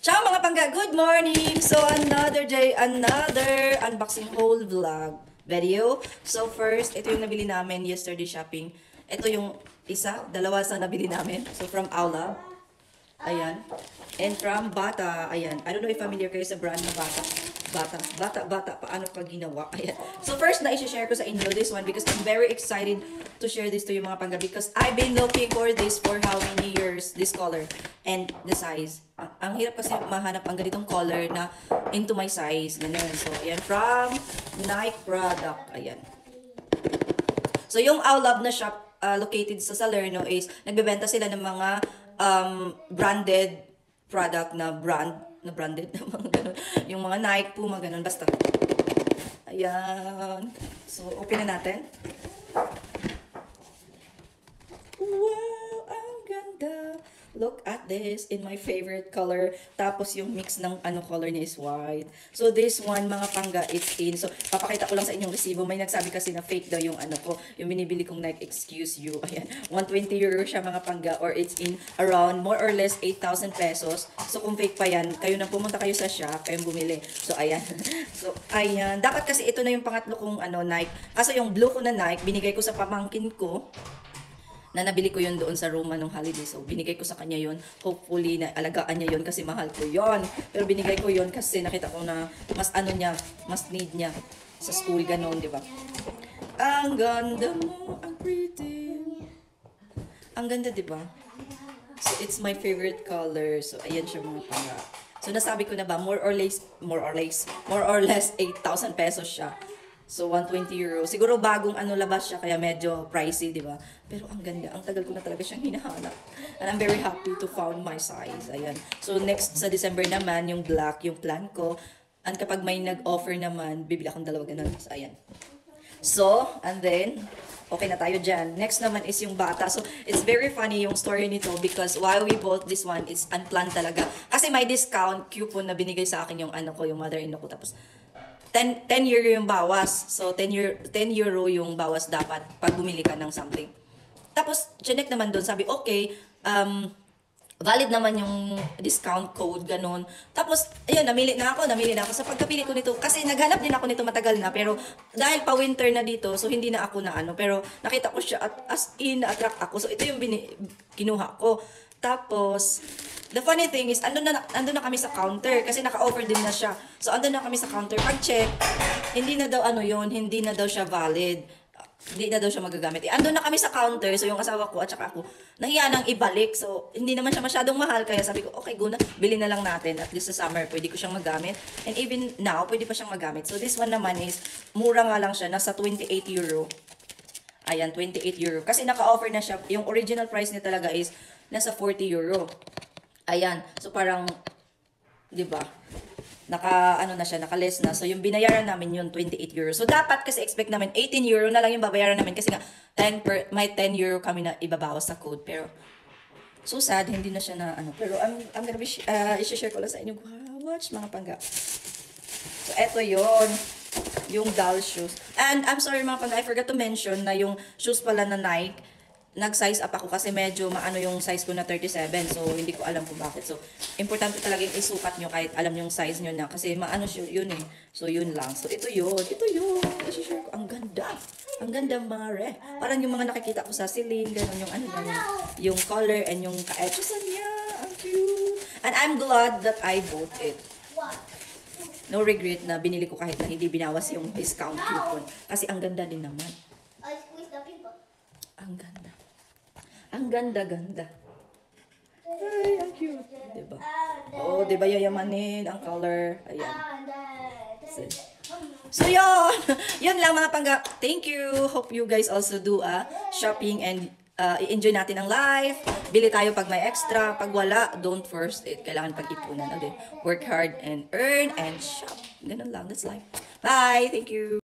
Ciao mga pangga! Good morning! So, another day, another unboxing haul vlog video. So, first, ito yung nabili namin yesterday shopping. Ito yung isa, dalawa sa nabili namin. So, from Aula. Ayan. And from Bata. Ayan. I don't know if familiar kayo sa brand na Bata. Bata. Paano ka ginawa? Ayan. So, first na i-share ko sa inyo this one because I'm very excited to share this to you mga pangga because I've been looking for this for how many years, this color and the size. Ang hirap kasi mahanap ang ganitong color na into my size. Ganun. So, ayan. From Nike product. Ayan. So, yung Aulab na shop located sa Salerno is nagbebenta sila ng mga branded product na branded na mga ganun. Yung mga Nike, Puma, ganun. Basta. Ayan. So, open na natin. Wow! Ang ganda! Look at this in my favorite color. Tapos yung mix ng color niya is white. So this one mga pangga it's in. So papakita ko lang sa inyong resibo. May nagsabi kasi na fake daw yung ko, yung binibili kong Nike, excuse you. Ayan, 120 euro siya mga pangga or it's in around more or less 8,000 pesos. So kung fake pa yan, kayo na pumunta kayo sa shop, kayong bumili. So ayan. So ayan, dapat kasi ito na yung pangatlo kong Nike. Kaso yung blue ko na Nike, binigay ko sa pamangkin ko na nabili ko yun doon sa Roma nung holiday. So, binigay ko sa kanya yun. Hopefully, na alagaan niya yun kasi mahal ko yun. Pero binigay ko yun kasi nakita ko na mas mas need niya sa school, ganun, di ba? Ang ganda mo, ang pretty. Ang ganda, di ba? So, it's my favorite color. So, ayan siya mga panga. So, nasabi ko na ba, more or less 8,000 pesos siya. So, 120 euro. Siguro bagong labas siya, kaya medyo pricey, di ba? Pero ang ganda. Ang tagal ko na talaga siyang hinahanap. And I'm very happy to found my size. Ayan. So, next sa December naman, yung black, yung plan ko. And kapag may nag-offer naman, bibili akong dalawa ganun. So, ayan. So, and then, okay na tayo dyan. Next naman is yung Bata. So, it's very funny yung story nito because while we bought this one, it's unplanned talaga. Kasi may discount coupon na binigay sa akin yung ko, yung mother-in-law ko. Tapos, 10 euro yung bawas. So, 10 euro yung bawas dapat pag bumili ka ng something. Tapos, chinek naman doon. Sabi, okay, valid naman yung discount code, ganun. Tapos, ayun, namili na ako. Sa pagkapili ko nito, kasi naghanap din ako nito matagal na, pero dahil pa winter na dito, so hindi na ako na pero nakita ko siya at as in, na-attract ako. So, ito yung kinuha ko. Tapos, the funny thing is, andun na kami sa counter kasi naka-offer din na siya. So, andun na kami sa counter. Pag-check, hindi na daw hindi na daw siya valid. Hindi na daw siya magagamit. Andun na kami sa counter, so yung asawa ko at saka ako, nahiya nang ibalik. So, hindi naman siya masyadong mahal, kaya sabi ko, okay, go na, bilhin na lang natin. At least sa summer, pwede ko siyang magamit. And even now, pwede pa siyang magamit. So, this one naman is, mura nga lang siya, nasa 28 euro. Ayan, 28 euro. Kasi naka-offer na siya, yung original price niya talaga is, nasa 40 euro. Ayan. So, parang, di ba? Naka-less na. So, yung binayaran namin yung 28 euro. So, dapat kasi expect namin 18 euro na lang yung babayaran namin kasi nga, may 10 euro kami na ibabawas sa code. Pero, so sad, hindi na siya na, Pero, I'm gonna be, i-share ko lang sa inyo. Wow, watch, mga pangga. So, eto yon yung doll shoes. And, I'm sorry mga pangga, I forgot to mention na yung shoes pala na Nike, nag-size up ako kasi medyo yung size ko na 37. So, hindi ko alam kung bakit. So, importante talaga yung isukat nyo kahit alam yung size nyo na. Kasi yun eh. So, yun lang. So, ito yun. I-share ko. Ang ganda. Ang ganda mga re. Parang yung mga nakikita ko sa ceiling. Ganun yung color and yung ka-etchosan niya. Ang cute. And I'm glad that I bought it. No regret na binili ko kahit na hindi binawas yung discount coupon. Kasi ang ganda din naman. Ang ganda. Ang ganda-ganda. Ay, ang cute. Diba? Oh, diba yayamanin ang color. Ayan. So, yun. Yun lang mga pangga. Thank you. Hope you guys also do shopping and i-enjoy natin ang life. Bili tayo pag may extra. Pag wala, don't force it. Kailangan pag-ipunan. Work hard and earn and shop. Ganun lang. That's life. Bye. Thank you.